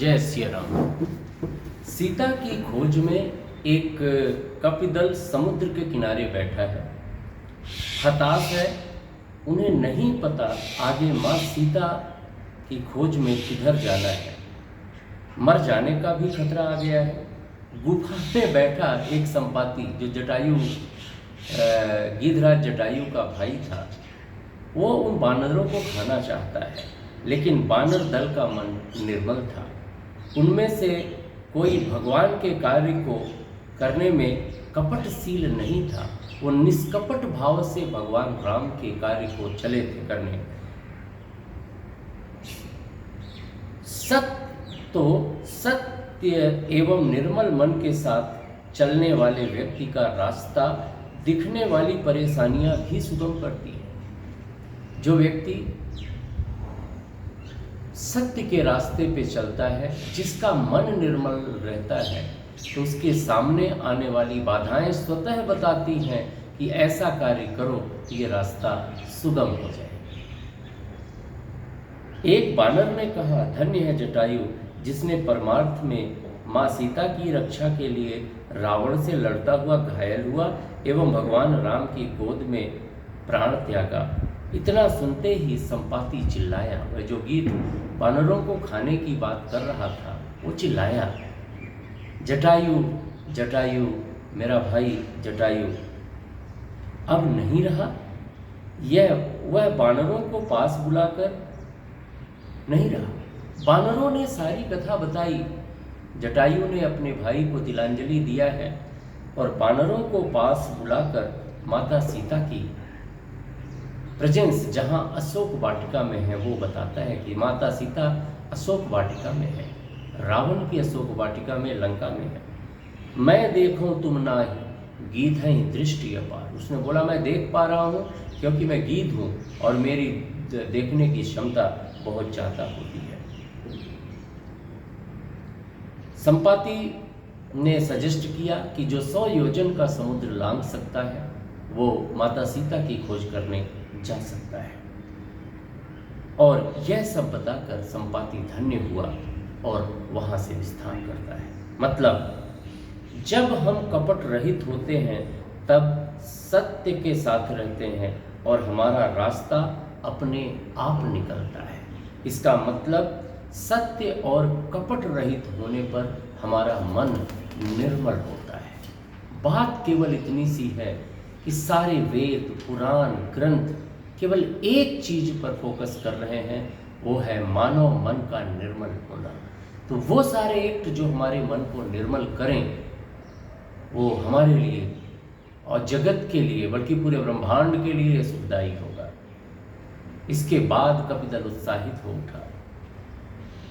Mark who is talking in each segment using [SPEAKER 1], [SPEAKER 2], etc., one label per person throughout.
[SPEAKER 1] जय सिया राम। सीता की खोज में एक कपिदल समुद्र के किनारे बैठा है, हताश है। उन्हें नहीं पता आगे माँ सीता की खोज में किधर जाना है। मर जाने का भी खतरा आ गया है। गुफा में बैठा एक संपाति जो जटायु गिद्धराज जटायु का भाई था, वो उन बानरों को खाना चाहता है, लेकिन बानर दल का मन निर्मल था। उनमें से कोई भगवान के कार्य को करने में कपटशील नहीं था। वो निष्कपट भाव से भगवान राम के कार्य को चले थे करने। सत्य एवं निर्मल मन के साथ चलने वाले व्यक्ति का रास्ता दिखने वाली परेशानियां भी सुगम करती है। जो व्यक्ति सत्य के रास्ते पे चलता है, जिसका मन निर्मल रहता है, तो उसके सामने आने वाली बाधाएं स्वतः बताती हैं कि ऐसा कार्य करो कि ये रास्ता सुगम हो जाए। एक बानर ने कहा, धन्य है जटायु जिसने परमार्थ में माँ सीता की रक्षा के लिए रावण से लड़ता हुआ घायल हुआ एवं भगवान राम की गोद में प्राण त्यागा। इतना सुनते ही संपाति चिल्लाया। वह जो गीत बानरों को खाने की बात कर रहा था, वो चिल्लाया, जटायु जटायु मेरा भाई जटायु अब नहीं रहा। वह बानरों को पास बुलाकर नहीं रहा। बानरों ने सारी कथा बताई। जटायु ने अपने भाई को तिलांजलि दिया है और बानरों को पास बुलाकर माता सीता की प्रेजेंस जहाँ अशोक वाटिका में है वो बताता है कि माता सीता अशोक वाटिका में है, रावण की अशोक वाटिका में, लंका में है। मैं देखूं तुम नाही, गीत है दृष्टि अपार। उसने बोला मैं देख पा रहा हूँ क्योंकि मैं गीत हूँ और मेरी देखने की क्षमता बहुत ज़्यादा होती है। संपाति ने सजेस्ट किया कि जो 100 योजन का समुद्र लांघ सकता है वो माता सीता की खोज करने जा सकता है। और यह सब बताकर संपाति धन्य हुआ और वहां से विस्तार करता है। मतलब जब हम कपट रहित होते हैं तब सत्य के साथ रहते हैं और हमारा रास्ता अपने आप निकलता है। इसका मतलब सत्य और कपट रहित होने पर हमारा मन निर्मल होता है। बात केवल इतनी सी है कि सारे वेद पुराण ग्रंथ केवल एक चीज पर फोकस कर रहे हैं, वो है मानव मन का निर्मल होना। तो वो सारे एक्ट जो हमारे मन को निर्मल करें वो हमारे लिए और जगत के लिए, बल्कि पूरे ब्रह्मांड के लिए सुखदायी होगा। इसके बाद कपिदल उत्साहित हो उठा।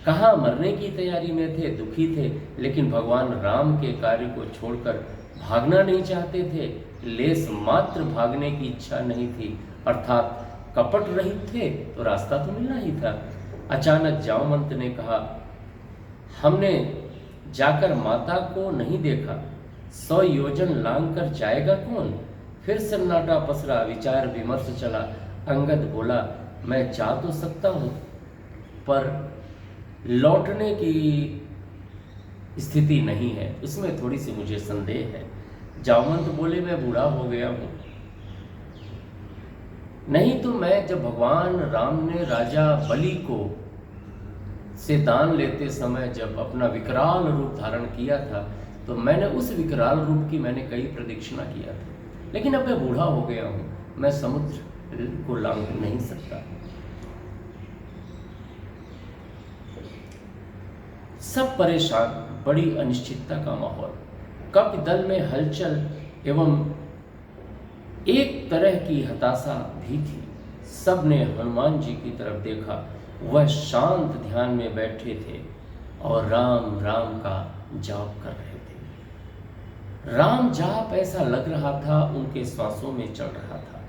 [SPEAKER 1] कहाँ मरने की तैयारी में थे, दुखी थे, लेकिन भगवान राम के कार्य को छोड़कर भागना नहीं चाहते थे। लेस मात्र भागने की इच्छा नहीं थी, अर्थात कपट रहित थे तो रास्ता तो मिलना ही था। अचानक जामवंत ने कहा, हमने जाकर माता को नहीं देखा, 100 योजन लांघ कर जाएगा कौन? फिर सन्नाटा पसरा, विचार विमर्श चला। अंगद बोला, मैं जा तो सकता हूँ पर लौटने की स्थिति नहीं है, उसमें थोड़ी सी मुझे संदेह है। जामवंत बोले, मैं बूढ़ा हो गया हूँ। नहीं तो मैं जब भगवान राम ने राजा बलि को से दान लेते समय जब अपना विकराल रूप धारण किया था तो मैंने उस विकराल रूप की मैंने कई प्रदक्षिणा किया था, लेकिन अब मैं बूढ़ा हो गया हूँ, मैं समुद्र को लांघ नहीं सकता। सब परेशान, बड़ी अनिश्चितता का माहौल। कपिदल में हलचल एवं एक तरह की हताशा भी थी। सब ने हनुमान जी की तरफ देखा। वह शांत ध्यान में बैठे थे और राम राम का जाप कर रहे थे। राम जाप ऐसा लग रहा था उनके श्वासों में चल रहा था।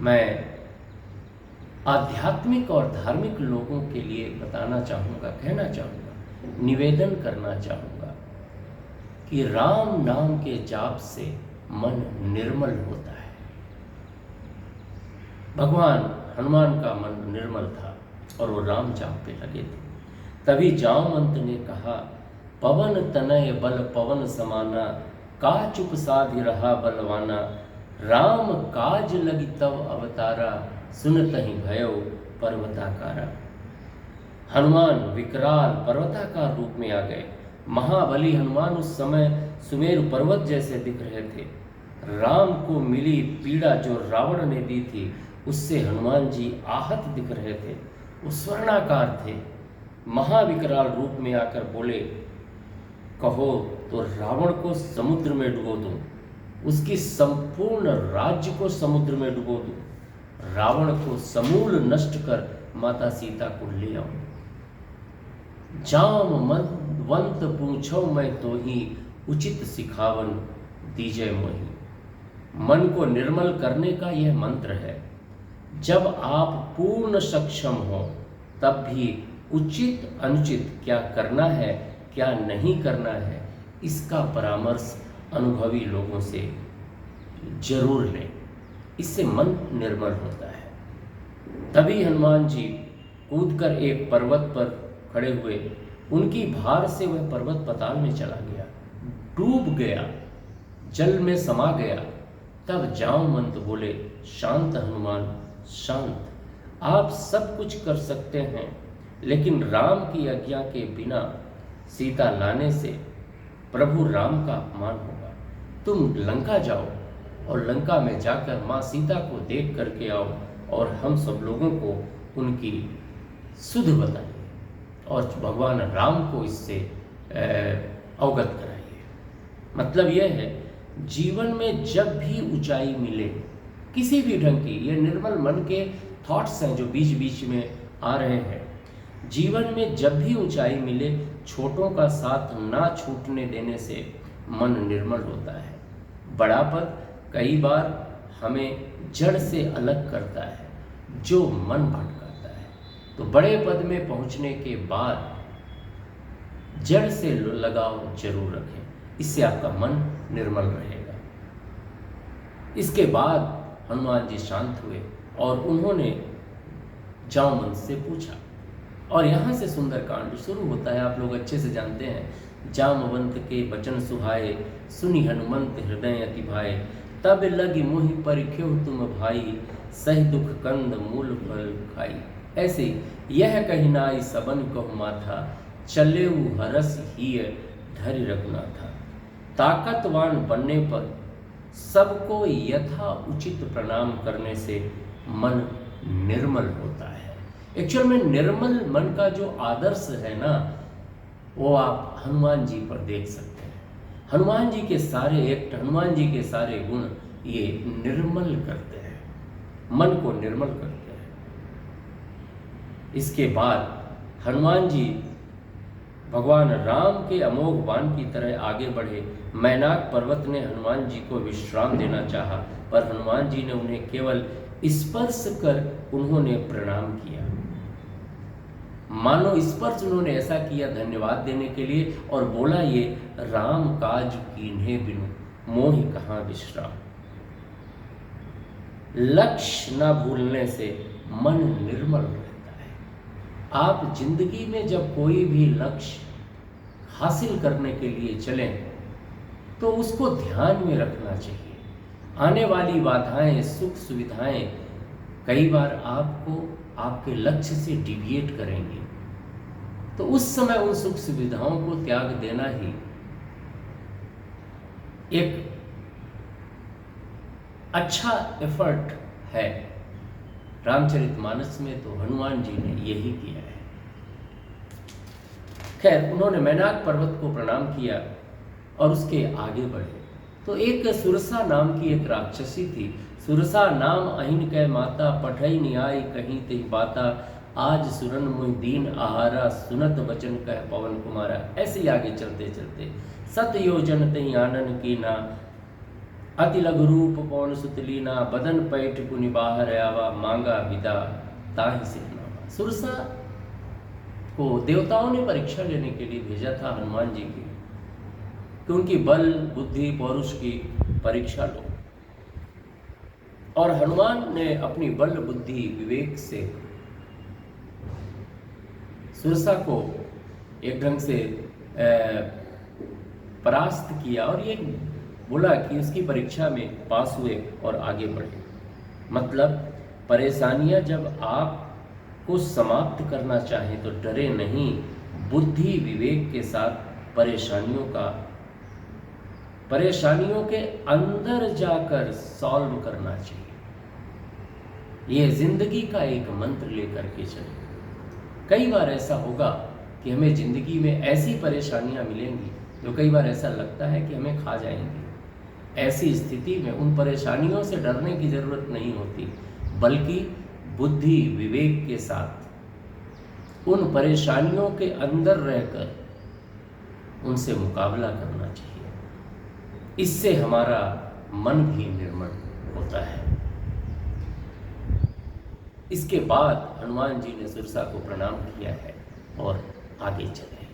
[SPEAKER 1] मैं आध्यात्मिक और धार्मिक लोगों के लिए बताना चाहूँगा, कहना चाहूँगा, निवेदन करना चाहूँगा कि राम नाम के जाप से मन निर्मल होता है। भगवान हनुमान का मन निर्मल था और वो राम जाप पे लगे थे। तभी जामवंत ने कहा, पवन तनय बल पवन समाना, का चुप साधि रहा बलवाना, राम काज लगी तव अवतारा, सुनतहि भयो पर्वताकारा। हनुमान विकराल पर्वताकार रूप में आ गए। महाबली हनुमान उस समय सुमेरु पर्वत जैसे दिख रहे थे। राम को मिली पीड़ा जो रावण ने दी थी, उससे हनुमान जी आहत दिख रहे थे। वो स्वर्णाकार थे। महाविकराल रूप में आकर बोले, कहो तो रावण को समुद्र में डुबो दूं, उसकी संपूर्ण राज्य को समुद्र में डुबो दूं, रावण को समूल नष्ट कर माता सीता को ले आऊं। जामवंत पूछो मैं तो ही, उचित सिखावन दीजय मोहि। मन को निर्मल करने का यह मंत्र है। जब आप पूर्ण सक्षम हो तब भी उचित अनुचित क्या करना है क्या नहीं करना है, इसका परामर्श अनुभवी लोगों से जरूर लें। इससे मन निर्मल होता है। तभी हनुमान जी कूदकर एक पर्वत पर खड़े हुए। उनकी भार से वह पर्वत पाताल में चला गया, डूब गया, जल में समा गया। तब जामवंत बोले, शांत हनुमान शांत, आप सब कुछ कर सकते हैं, लेकिन राम की आज्ञा के बिना सीता लाने से प्रभु राम का अपमान होगा। तुम लंका जाओ और लंका में जाकर माँ सीता को देख करके आओ और हम सब लोगों को उनकी सुध बताइए और भगवान राम को इससे अवगत कराइए। मतलब यह है, जीवन में जब भी ऊंचाई मिले किसी भी ढंग की, ये निर्मल मन के थॉट्स हैं जो बीच बीच में आ रहे हैं। जीवन में जब भी ऊंचाई मिले, छोटों का साथ ना छूटने देने से मन निर्मल होता है। बड़ा पद कई बार हमें जड़ से अलग करता है, जो मन भटकाता है। तो बड़े पद में पहुंचने के बाद जड़ से लगाव जरूर रखें, इससे आपका मन निर्मल रहेगा। इसके बाद हनुमान जी शांत हुए और उन्होंने जामवंत से पूछा, और यहाँ से सुंदरकांड शुरू होता है। आप लोग अच्छे से जानते हैं, जामवंत के वचन सुहाए, सुनि हनुमंत हृदय अति भाए, तब लगी मोहि परिख्यो तुम भाई, सही दुख कंद मूल फल खाई। ऐसे यह कही नाई सबन कहु माथा, चले हरस ही धरि रघुनाथा। ताकतवान बनने पर सबको यथा उचित प्रणाम करने से मन निर्मल होता है। एक्चुअल में निर्मल मन का जो आदर्श है ना, वो आप हनुमान जी पर देख सकते हैं। हनुमान जी के सारे एक्ट, हनुमान जी के सारे गुण ये निर्मल करते हैं, मन को निर्मल करते हैं। इसके बाद हनुमान जी भगवान राम के अमोघ बाण की तरह आगे बढ़े। मैनाक पर्वत ने हनुमान जी को विश्राम देना चाहा, पर हनुमान जी ने उन्हें केवल स्पर्श कर उन्होंने प्रणाम किया। मानो स्पर्श उन्होंने ऐसा किया धन्यवाद देने के लिए, और बोला, ये राम काज कीन्हे बिनु मोहि कहाँ विश्राम। लक्ष्य न भूलने से मन निर्मल रहता है। आप जिंदगी में जब कोई भी लक्ष्य हासिल करने के लिए चलें तो उसको ध्यान में रखना चाहिए। आने वाली बाधाएं, सुख सुविधाएं कई बार आपको आपके लक्ष्य से डिविएट करेंगी, तो उस समय उन सुख सुविधाओं को त्याग देना ही एक अच्छा एफर्ट है। रामचरितमानस में तो हनुमान जी ने यही किया है। खैर, उन्होंने मैनाक पर्वत को प्रणाम किया और उसके आगे बढ़े। तो एक सुरसा नाम की एक राक्षसी थी। सुरसा नाम अहिन कै माता, पठई नियाय कहीं तेहि बाता, आज सुरन मुहि दीन आहारा, सुनत वचन कह पवन कुमारा। ऐसे ही आगे चलते चलते सत योजन तहि आनन कीना, अति लघु रूप पवन सुतलीना, बदन पैठ पुनि बाहर आवा, मांगा विदा ताहि सिरनावा। सुरसा को देवताओं ने परीक्षा लेने के लिए भेजा था हनुमान जी की, कि उनकी बल बुद्धि पौरुष की परीक्षा लो। और हनुमान ने अपनी बल बुद्धि विवेक से सुरसा को एक ढंग से परास्त किया और ये बोला कि उसकी परीक्षा में पास हुए और आगे बढ़े। मतलब परेशानियां जब आपको समाप्त करना चाहें तो डरे नहीं, बुद्धि विवेक के साथ परेशानियों के अंदर जाकर सॉल्व करना चाहिए। ये जिंदगी का एक मंत्र लेकर के चले। कई बार ऐसा होगा कि हमें जिंदगी में ऐसी परेशानियां मिलेंगी जो कई बार ऐसा लगता है कि हमें खा जाएंगी। ऐसी स्थिति में उन परेशानियों से डरने की जरूरत नहीं होती, बल्कि बुद्धि विवेक के साथ उन परेशानियों के अंदर रहकर उनसे मुकाबला करना चाहिए। इससे हमारा मन भी निर्मल होता है। इसके बाद हनुमान जी ने सुरसा को प्रणाम किया है और आगे चले।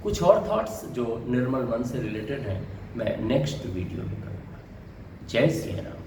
[SPEAKER 1] कुछ और थॉट्स जो निर्मल मन से रिलेटेड हैं मैं नेक्स्ट वीडियो में करूँगा। जय श्री राम।